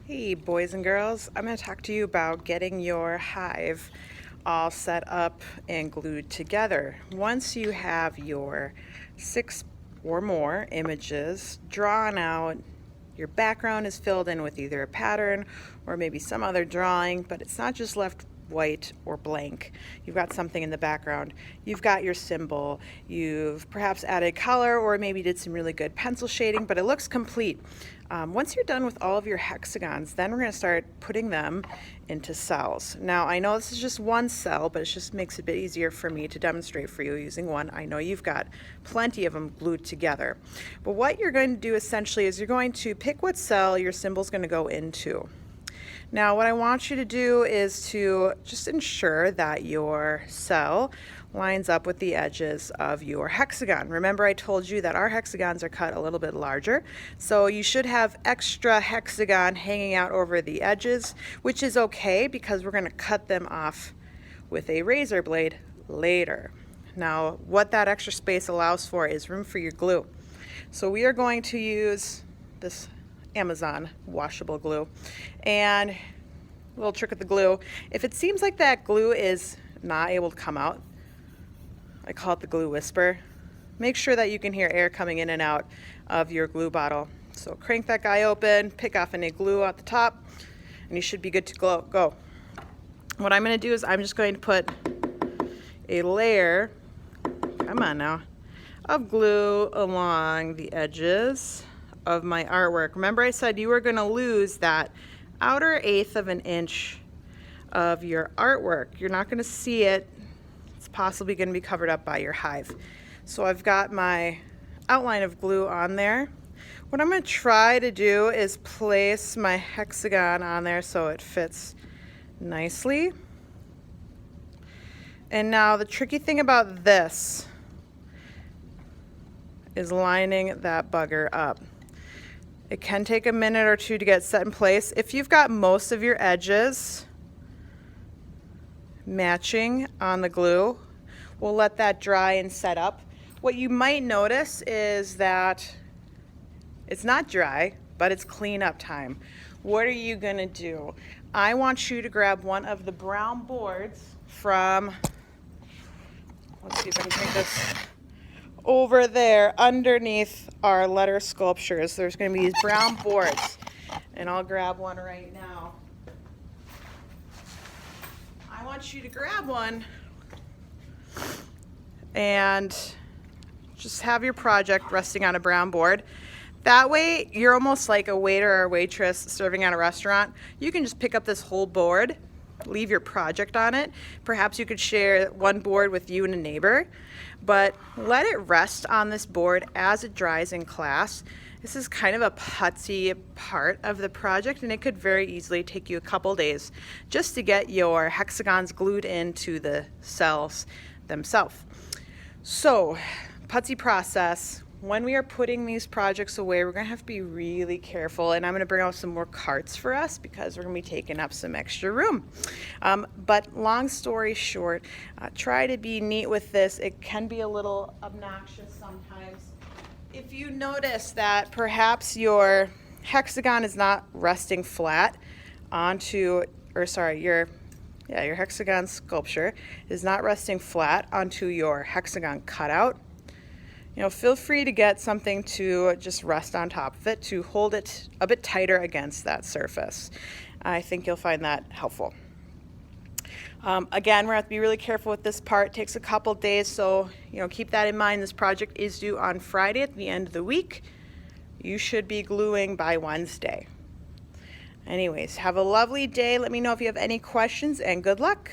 Hey boys and girls, I'm going to talk to you about getting your hive all set up and glued together. Once you have your 6 or more images drawn out, your background is filled in with either a pattern or maybe some other drawing, but it's not just left white or blank. You've got something in the background. You've got your symbol. You've perhaps added color or maybe did some really good pencil shading, but it looks complete. Once you're done with all of your hexagons, then we're going to start putting them into cells. Now, I know this is just one cell, but it just makes it a bit easier for me to demonstrate for you using one. I know you've got plenty of them glued together. But what you're going to do essentially is you're going to pick what cell your symbol's going to go into. Now, what I want you to do is to just ensure that your cell lines up with the edges of your hexagon. Remember, I told you that our hexagons are cut a little bit larger, so you should have extra hexagon hanging out over the edges, which is okay because we're going to cut them off with a razor blade later. Now, what that extra space allows for is room for your glue. So we are going to use this Amazon washable glue, and a little trick with the glue, if it seems like that glue is not able to come out, I call it the glue whisper. Make sure that you can hear air coming in and out of your glue bottle. So crank that guy open, pick off any glue at the top, and you should be good to go. What I'm going to do is I'm just going to put a layer, come on now, of glue along the edges of my artwork. Remember, I said you were going to lose that outer 1/8 of an inch of your artwork. You're not going to see it. It's possibly going to be covered up by your hive. So I've got my outline of glue on there. What I'm going to try to do is place my hexagon on there so it fits nicely. And now the tricky thing about this is lining that bugger up. It can take a minute or two to get set in place. If you've got most of your edges matching on the glue, we'll let that dry and set up. What you might notice is that it's not dry, but it's cleanup time. What are you gonna do? I want you to grab one of the brown boards from, let's see if I can take this, over there underneath our letter sculptures. There's going to be these brown boards, and I'll grab one right now. I want you to grab one and just have your project resting on a brown board. That way you're almost like a waiter or a waitress serving at a restaurant. You can just pick up this whole board, leave your project on it. Perhaps you could share one board with you and a neighbor, but let it rest on this board as it dries in class. This is kind of a putsy part of the project, and it could very easily take you a couple days just to get your hexagons glued into the cells themselves. So, putsy process. When we are putting these projects away, we're going to have to be really careful, and I'm going to bring out some more carts for us because we're going to be taking up some extra room. But long story short, try to be neat with this. It can be a little obnoxious sometimes. If you notice that perhaps your hexagon is not resting flat onto, your hexagon sculpture is not resting flat onto your hexagon cutout, feel free to get something to just rest on top of it to hold it a bit tighter against that surface. I think you'll find that helpful. Again, we're going to have to be really careful with this part. It takes a couple days, so keep that in mind. This project is due on Friday at the end of the week. You should be gluing by Wednesday. Anyways, have a lovely day. Let me know if you have any questions, and good luck.